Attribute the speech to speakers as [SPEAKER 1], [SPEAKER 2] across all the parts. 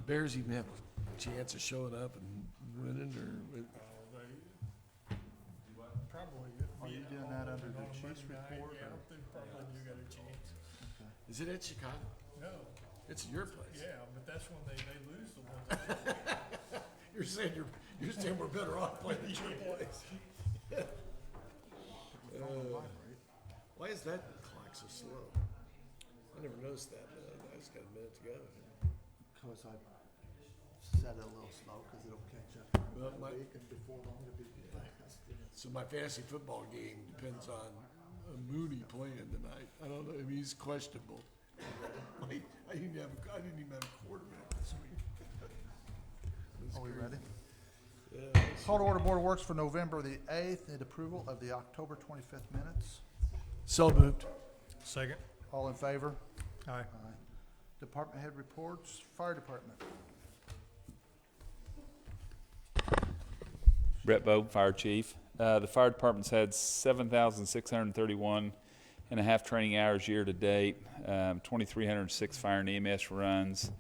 [SPEAKER 1] Bears even have a chance of showing up and winning, or?
[SPEAKER 2] Probably.
[SPEAKER 3] Are you doing that under the Chiefs report,
[SPEAKER 2] Yeah,
[SPEAKER 3] or?
[SPEAKER 2] they probably do got a chance.
[SPEAKER 1] Is it at Chicago?
[SPEAKER 2] No,
[SPEAKER 1] It's your place.
[SPEAKER 2] yeah, but that's when they lose the ones.
[SPEAKER 1] You're saying we're better off playing at your place. Why is that clock so slow? I never noticed that, but I just got a minute to go.
[SPEAKER 3] Cause I set it a little slow, cause it'll catch up
[SPEAKER 1] Well,
[SPEAKER 3] in a
[SPEAKER 1] my-
[SPEAKER 3] week, and before long it'll be fast.
[SPEAKER 1] So my fantasy football game depends on Mooney playing tonight. I don't know, I mean, he's questionable. I didn't even have a quarterback this week. That's
[SPEAKER 3] Are we
[SPEAKER 1] crazy.
[SPEAKER 3] ready?
[SPEAKER 1] Yeah,
[SPEAKER 3] Call to order Board of Works for November the 8th, and approval of the October 25th minutes.
[SPEAKER 1] so moved.
[SPEAKER 2] Second.
[SPEAKER 3] All in favor?
[SPEAKER 2] Aye.
[SPEAKER 3] Aye. Department head reports, fire department.
[SPEAKER 4] Brett Bogue, Fire Chief. The fire department's had 7,631 and a half training hours year to date, 2,306 fire and EMS runs.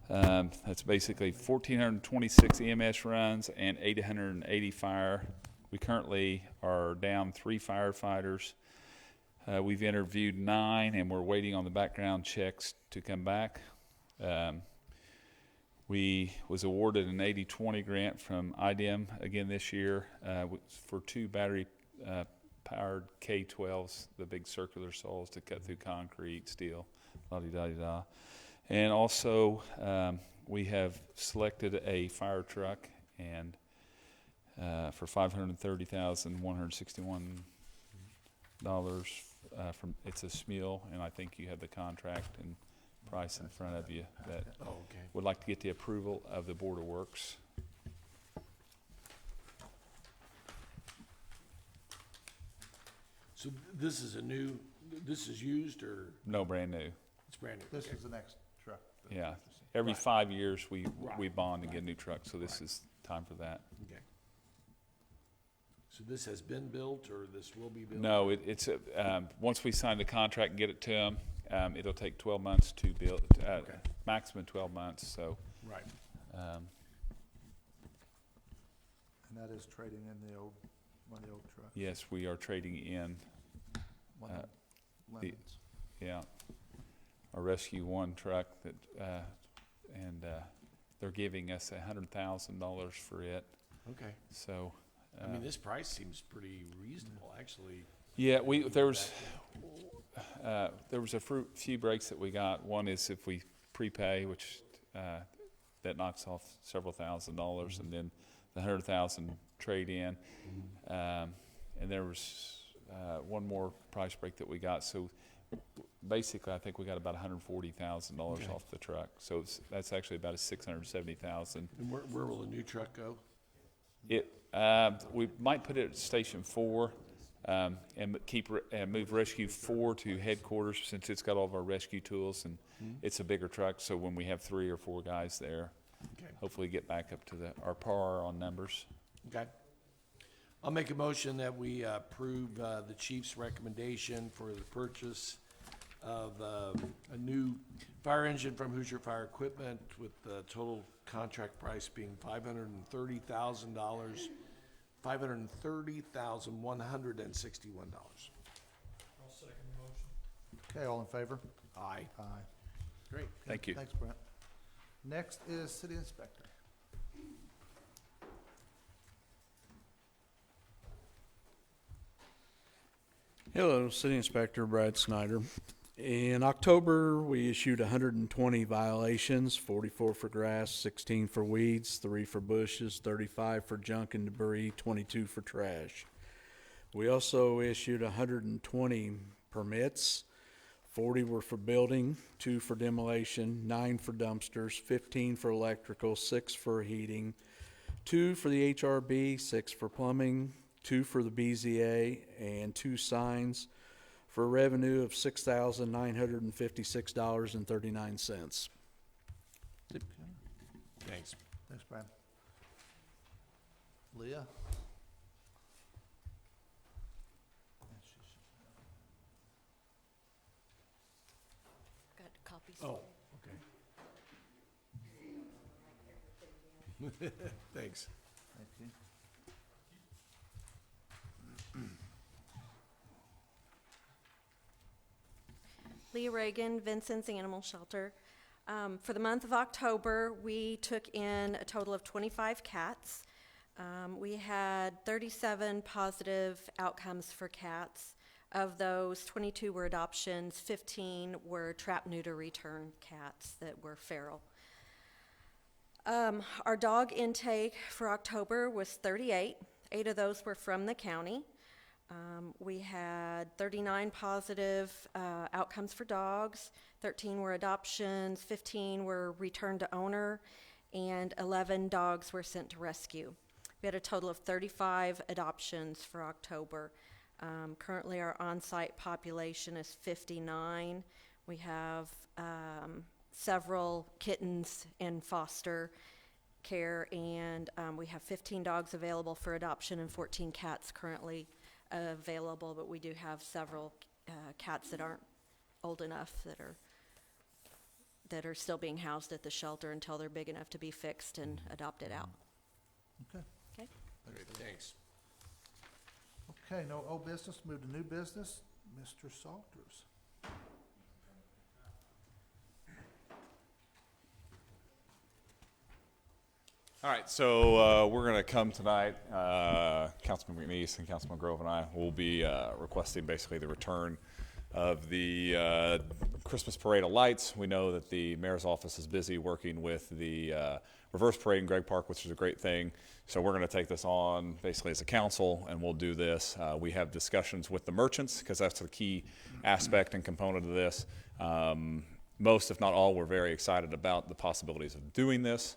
[SPEAKER 4] That's basically 1,426 EMS runs and 880 fire. We currently are down 3 firefighters. We've interviewed 9, and we're waiting on the background checks to come back. We was awarded an 80-20 grant from IDEM again this year for 2 battery powered K-12s, the big circular saws to cut through concrete, steel, la-di-da-di-da. And also, we have selected a fire truck and for $530,161 from, it's a Smil, and I think you have the contract and price in front of you that
[SPEAKER 1] Oh, okay.
[SPEAKER 4] would like to get the approval of the Board of Works.
[SPEAKER 1] So this is this is used, or
[SPEAKER 4] No, brand new.
[SPEAKER 1] it's brand new?
[SPEAKER 3] This
[SPEAKER 1] Okay.
[SPEAKER 3] is the next truck.
[SPEAKER 4] Yeah. Every
[SPEAKER 1] Right.
[SPEAKER 4] 5 years, we
[SPEAKER 1] Right.
[SPEAKER 4] bond and get a new truck, so this
[SPEAKER 1] Right.
[SPEAKER 4] is time for that.
[SPEAKER 1] Okay. So this has been built, or this will be built?
[SPEAKER 4] No, it's, once we sign the contract and get it to them, it'll take 12 months to build,
[SPEAKER 1] Okay.
[SPEAKER 4] maximum 12 months, so,
[SPEAKER 1] Right.
[SPEAKER 3] And that is trading in the old, one of the old trucks.
[SPEAKER 4] yes, we are trading in,
[SPEAKER 3] One of the lemons.
[SPEAKER 4] yeah, our Rescue One truck that, and they're giving us $100,000 for it,
[SPEAKER 1] Okay.
[SPEAKER 4] so.
[SPEAKER 1] I mean, this price seems pretty reasonable, actually.
[SPEAKER 4] Yeah, there was a few breaks that we got. One is if we prepay, which that knocks off several $1,000s, and then the $100,000 trade in, and there was one more price break that we got. So basically, I think we got about $140,000
[SPEAKER 1] Okay.
[SPEAKER 4] off the truck. So that's actually about a $670,000.
[SPEAKER 1] And where will the new truck go?
[SPEAKER 4] We might put it at Station 4, and move Rescue 4 to headquarters, since it's got all of our rescue tools, and it's a bigger truck, so when we have 3 or 4 guys there,
[SPEAKER 1] Okay.
[SPEAKER 4] hopefully get back up to our par on numbers.
[SPEAKER 1] Okay. I'll make a motion that we approve the chief's recommendation for the purchase of a new fire engine from Hoosier Fire Equipment, with the total contract price being $530,161.
[SPEAKER 2] I'll second the motion.
[SPEAKER 3] Okay, all in favor?
[SPEAKER 1] Aye.
[SPEAKER 3] Aye.
[SPEAKER 1] Great.
[SPEAKER 4] Thank you.
[SPEAKER 3] Thanks, Brent. Next is city inspector.
[SPEAKER 5] Hello, City Inspector Brad Snyder. In October, we issued 120 violations, 44 for grass, 16 for weeds, 3 for bushes, 35 for junk and debris, 22 for trash. We also issued 120 permits. 40 were for building, 2 for demolition, 9 for dumpsters, 15 for electrical, 6 for heating, 2 for the HRB, 6 for plumbing, 2 for the BZA, and 2 signs, for a revenue of $6,956.39.
[SPEAKER 1] Thanks.
[SPEAKER 3] Thanks, Brad. Leah?
[SPEAKER 6] Got copies.
[SPEAKER 1] Oh, okay. Thanks.
[SPEAKER 3] Thank you.
[SPEAKER 6] Leah Reagan, Vincent's Animal Shelter. For the month of October, we took in a total of 25 cats. We had 37 positive outcomes for cats. Of those, 22 were adoptions, 15 were trap-neuter return cats that were feral. Our dog intake for October was 38. 8 of those were from the county. We had 39 positive outcomes for dogs, 13 were adoptions, 15 were returned to owner, and 11 dogs were sent to rescue. We had a total of 35 adoptions for October. Currently, our on-site population is 59. We have several kittens in foster care, and we have 15 dogs available for adoption and 14 cats currently available, but we do have several cats that aren't old enough that are still being housed at the shelter until they're big enough to be fixed and adopted out.
[SPEAKER 3] Okay.
[SPEAKER 6] Okay.
[SPEAKER 1] Great, thanks.
[SPEAKER 3] Okay, no old business, move to new business. Mr. Salters.
[SPEAKER 7] All right, so we're going to come tonight. Councilman McNeese and Councilman Grove and I will be requesting basically the return of the Christmas Parade of Lights. We know that the mayor's office is busy working with the reverse parade in Gregg Park, which is a great thing. So we're going to take this on basically as a council, and we'll do this. We have discussions with the merchants because that's the key aspect and component of this. Most, if not all, were very excited about the possibilities of doing this.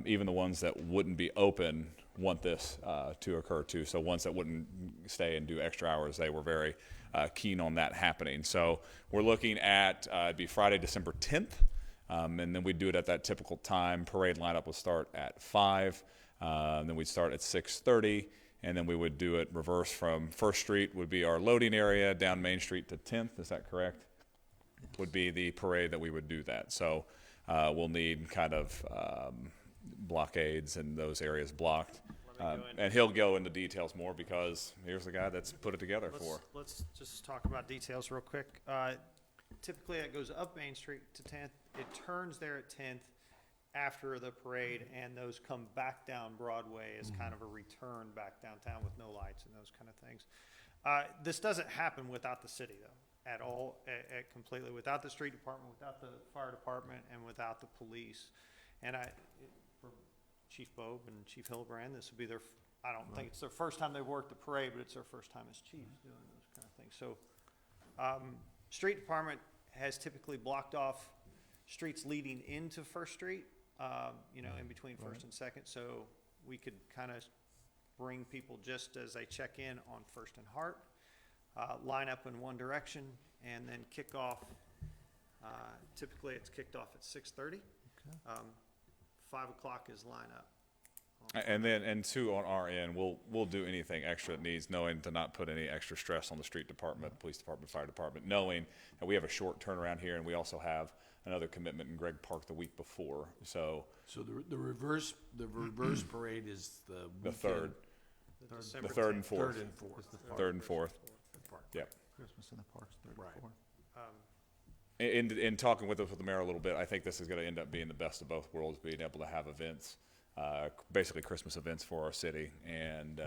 [SPEAKER 7] Even the ones that wouldn't be open want this to occur too. So ones that wouldn't stay and do extra hours, they were very keen on that happening. So we're looking at it'd be Friday, December 10th, and then we'd do it at that typical time. Parade lineup will start at 5, then we'd start at 6:30, and then we would do it reverse from First Street would be our loading area, down Main Street to 10th. Is that correct? Would be the parade that we would do that. So we'll need kind of blockades and those areas blocked. And he'll go into details more because here's the guy that's put it together for.
[SPEAKER 8] Let's just talk about details real quick. Typically, it goes up Main Street to 10th. It turns there at 10th after the parade, and those come back down Broadway as kind of a return back downtown with no lights and those kind of things. This doesn't happen without the city, though, at all, completely. Without the street department, without the fire department, and without the police. And for Chief Bobe and Chief Hillebrand, this would be I don't think it's their first time they've worked the parade, but it's their first time as chiefs doing those kind of things. So, street department has typically blocked off streets leading into First Street, in between First and Second, so we could kind of bring people just as they check in on First and Hart, line up in one direction, and then kick off. Typically, it's kicked off at 6:30. 5 o'clock is line up.
[SPEAKER 7] And then, and two, on our end, we'll do anything extra that needs, knowing to not put any extra stress on the street department, police department, fire department, knowing that we have a short turnaround here, and we also have another commitment in Gregg Park the week before. So
[SPEAKER 1] The reverse parade is the
[SPEAKER 7] the
[SPEAKER 1] weekend.
[SPEAKER 7] third,
[SPEAKER 8] The
[SPEAKER 7] the
[SPEAKER 8] December
[SPEAKER 7] third and
[SPEAKER 8] 10th.
[SPEAKER 7] fourth,
[SPEAKER 1] Third and fourth.
[SPEAKER 7] third and fourth. Yep.
[SPEAKER 3] Christmas in the parks, third
[SPEAKER 1] Right.
[SPEAKER 3] and fourth.
[SPEAKER 7] In talking with the mayor a little bit, I think this is going to end up being the best of both worlds, being able to have events, basically Christmas events for our city, and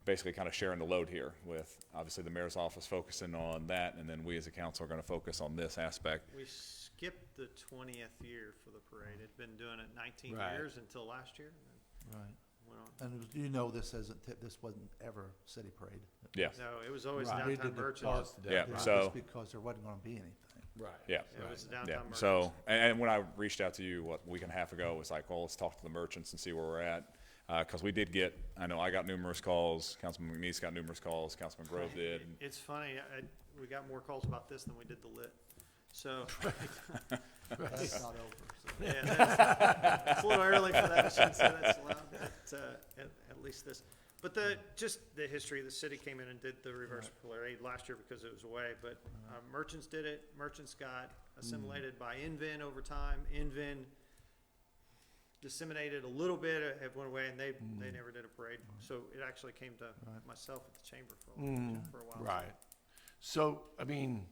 [SPEAKER 7] basically kind of sharing the load here with obviously the mayor's office focusing on that, and then we as a council are going to focus on this aspect.
[SPEAKER 8] We skipped the 20th year for the parade. It'd been doing it 19
[SPEAKER 1] Right.
[SPEAKER 8] years until last year. And
[SPEAKER 3] Right.
[SPEAKER 8] then went on.
[SPEAKER 3] And this this wasn't ever city parade.
[SPEAKER 7] Yeah,
[SPEAKER 8] No, it was always
[SPEAKER 1] Right.
[SPEAKER 3] We
[SPEAKER 8] downtown
[SPEAKER 3] did the
[SPEAKER 8] merchants.
[SPEAKER 1] Pause to
[SPEAKER 7] Yeah,
[SPEAKER 1] that,
[SPEAKER 3] It
[SPEAKER 1] right.
[SPEAKER 3] was
[SPEAKER 7] so-
[SPEAKER 3] just because there wasn't gonna be anything.
[SPEAKER 1] Right.
[SPEAKER 7] yeah.
[SPEAKER 8] It was downtown
[SPEAKER 7] Yeah,
[SPEAKER 8] merchants.
[SPEAKER 7] so, and when I reached out to you, a week and a half ago, it was like, well, let's talk to the merchants and see where we're at. Because we did get, I know I got numerous calls, Councilman McNeese got numerous calls, Councilman Grove did.
[SPEAKER 8] It's funny, we got more calls about this than we did the lit. So,
[SPEAKER 3] That's not over. So.
[SPEAKER 8] yeah, it's a little early for that. I shouldn't say that's allowed, but at least this. But just the history, the city came in and did the reverse parade last year because it was away, but merchants did it. Merchants got assimilated by InVin over time. InVin disseminated a little bit, it went away, and they never did a parade. So it actually came to
[SPEAKER 3] Right.
[SPEAKER 8] myself at the chamber for a while.
[SPEAKER 1] Right. So, I mean,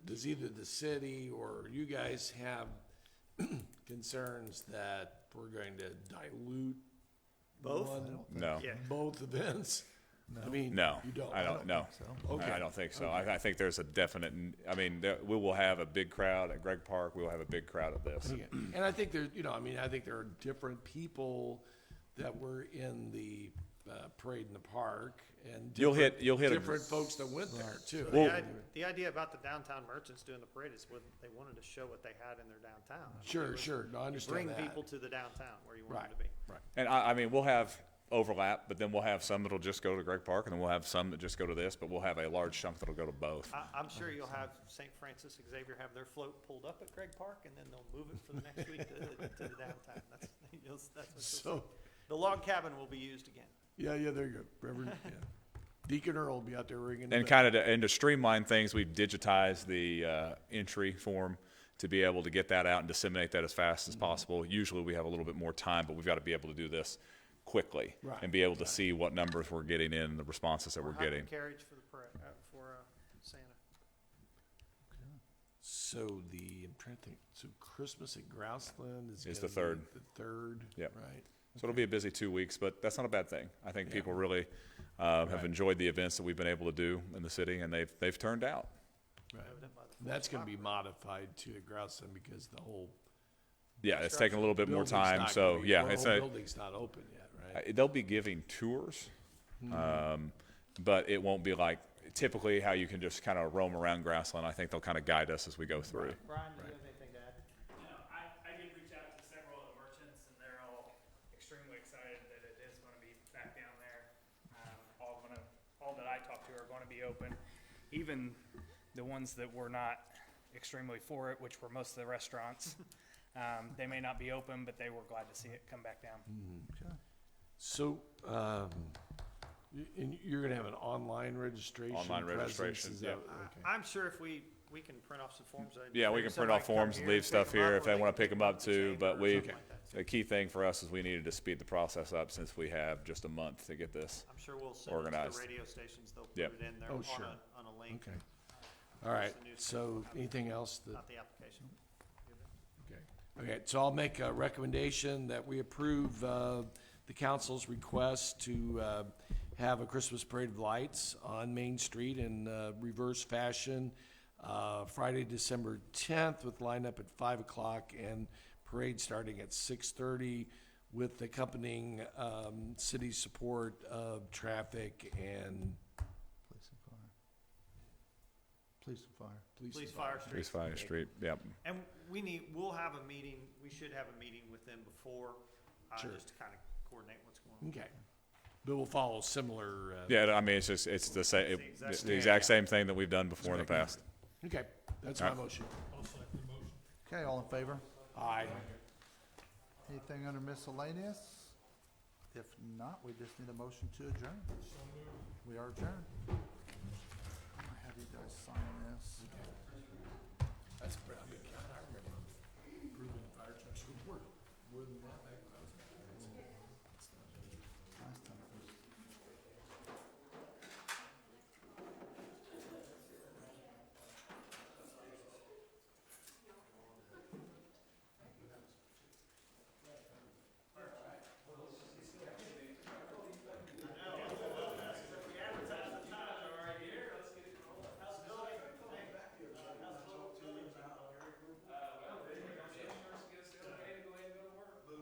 [SPEAKER 1] does either the city or you guys have concerns that we're going to dilute
[SPEAKER 8] Both?
[SPEAKER 1] one-
[SPEAKER 7] No.
[SPEAKER 8] Yeah.
[SPEAKER 1] both events? I mean,
[SPEAKER 7] No,
[SPEAKER 1] you don't.
[SPEAKER 7] I don't, no.
[SPEAKER 1] Okay.
[SPEAKER 7] I don't think so. I think there's a definite, I mean, we will have a big crowd at Greg Park. We will have a big crowd at this.
[SPEAKER 1] Okay. And I think there, I mean, I think there are different people that were in the parade in the park and
[SPEAKER 7] You'll hit
[SPEAKER 1] different folks that went there too.
[SPEAKER 8] So the idea about the downtown merchants doing the parade is when they wanted to show what they had in their downtown.
[SPEAKER 1] Sure, sure. No, I understand
[SPEAKER 8] Bring
[SPEAKER 1] that.
[SPEAKER 8] people to the downtown where you want
[SPEAKER 1] Right,
[SPEAKER 8] them to be.
[SPEAKER 1] right.
[SPEAKER 7] And I mean, we'll have overlap, but then we'll have some that'll just go to Greg Park, and then we'll have some that just go to this, but we'll have a large chunk that'll go to both.
[SPEAKER 8] I'm sure you'll have St. Francis Xavier have their float pulled up at Greg Park, and then they'll move it for the next week to the downtown. That's what you'll
[SPEAKER 1] So,
[SPEAKER 8] see. The log cabin will be used again.
[SPEAKER 1] yeah, there you go. Reverend, yeah. Deacon Earl will be out there ringing. the
[SPEAKER 7] And
[SPEAKER 1] bell.
[SPEAKER 7] kind of to streamline things, we've digitized the entry form to be able to get that out and disseminate that as fast as possible. Usually we have a little bit more time, but we've got to be able to do this quickly
[SPEAKER 1] Right,
[SPEAKER 7] and be able to see what numbers we're getting in and the responses that we're
[SPEAKER 8] Or have
[SPEAKER 7] getting.
[SPEAKER 8] a carriage for the parade, for Santa.
[SPEAKER 1] So I'm trying to think, so Christmas at Grouseland is
[SPEAKER 7] Is
[SPEAKER 1] gonna
[SPEAKER 7] the third.
[SPEAKER 1] be the third,
[SPEAKER 7] Yep.
[SPEAKER 1] right?
[SPEAKER 7] So it'll be a busy 2 weeks, but that's not a bad thing. I think
[SPEAKER 1] Yeah.
[SPEAKER 7] people really have
[SPEAKER 1] Right.
[SPEAKER 7] enjoyed the events that we've been able to do in the city, and they've turned out.
[SPEAKER 1] Right.
[SPEAKER 8] Evident by the
[SPEAKER 1] And that's gonna be
[SPEAKER 8] photographer.
[SPEAKER 1] modified to at Grouseland because the whole
[SPEAKER 7] Yeah, it's taken a little bit more
[SPEAKER 1] building's
[SPEAKER 7] time,
[SPEAKER 1] not
[SPEAKER 7] so
[SPEAKER 1] gonna be-
[SPEAKER 7] yeah,
[SPEAKER 1] the
[SPEAKER 7] it's
[SPEAKER 1] whole
[SPEAKER 7] a,
[SPEAKER 1] building's not open yet, right?
[SPEAKER 7] they'll be giving tours, but it won't be like typically how you can just kind of roam around Grassland. I think they'll kind of guide us as we go through.
[SPEAKER 8] Brian, do you have anything to add?
[SPEAKER 9] I did reach out to several of the merchants, and they're all extremely excited that it is gonna be back down there. All that I talked to are gonna be open. Even the ones that were not extremely for it, which were most of the restaurants, they may not be open, but they were glad to see it come back down.
[SPEAKER 1] So, and you're gonna have an online registration?
[SPEAKER 7] Online
[SPEAKER 1] presence,
[SPEAKER 7] registration,
[SPEAKER 1] is
[SPEAKER 7] yeah.
[SPEAKER 1] that- okay.
[SPEAKER 8] I'm sure if we can print off some forms.
[SPEAKER 7] Yeah, we
[SPEAKER 8] maybe
[SPEAKER 7] can print
[SPEAKER 8] somebody
[SPEAKER 7] off forms
[SPEAKER 8] come
[SPEAKER 7] and
[SPEAKER 8] here
[SPEAKER 7] leave
[SPEAKER 8] pick
[SPEAKER 7] stuff
[SPEAKER 8] them up,
[SPEAKER 7] here
[SPEAKER 8] or
[SPEAKER 7] if they want to pick them up
[SPEAKER 8] the
[SPEAKER 7] too,
[SPEAKER 8] chamber
[SPEAKER 7] but
[SPEAKER 8] or
[SPEAKER 7] we,
[SPEAKER 8] something like that.
[SPEAKER 7] the key thing for us is we needed to speed the process up since we have just a month to get this.
[SPEAKER 8] I'm sure we'll send it to
[SPEAKER 7] organized.
[SPEAKER 8] the radio stations, they'll put
[SPEAKER 7] Yep.
[SPEAKER 8] it in there
[SPEAKER 1] Oh,
[SPEAKER 8] on
[SPEAKER 1] sure.
[SPEAKER 8] on a link,
[SPEAKER 1] Okay. All right,
[SPEAKER 8] the newspaper
[SPEAKER 1] so
[SPEAKER 8] will have it.
[SPEAKER 1] anything else that?
[SPEAKER 8] not the application.
[SPEAKER 1] Okay, okay, so I'll make a recommendation that we approve the council's request to have a Christmas parade of lights on Main Street in reverse fashion, Friday, December 10th, with lineup at 5 o'clock and parade starting at 6:30 with accompanying city support of traffic and
[SPEAKER 3] Police and fire. Police and fire.
[SPEAKER 8] Police, fire, street.
[SPEAKER 7] East Fire Street, yep.
[SPEAKER 8] And we'll have a meeting, we should have a meeting with them before,
[SPEAKER 1] Sure.
[SPEAKER 8] just to kind of coordinate what's going on.
[SPEAKER 1] Okay. But we'll follow similar.
[SPEAKER 7] Yeah, I mean, it's just, it's the same,
[SPEAKER 8] It's the exact
[SPEAKER 7] it's the
[SPEAKER 8] same.
[SPEAKER 7] exact same thing that we've done before in the past.
[SPEAKER 1] Okay, that's
[SPEAKER 7] All
[SPEAKER 1] my
[SPEAKER 7] right.
[SPEAKER 1] motion.
[SPEAKER 2] I'll second the motion.
[SPEAKER 3] Okay, all in favor?
[SPEAKER 1] Aye.
[SPEAKER 3] Anything under miscellaneous? If not, we just need a motion to adjourn. We are adjourned.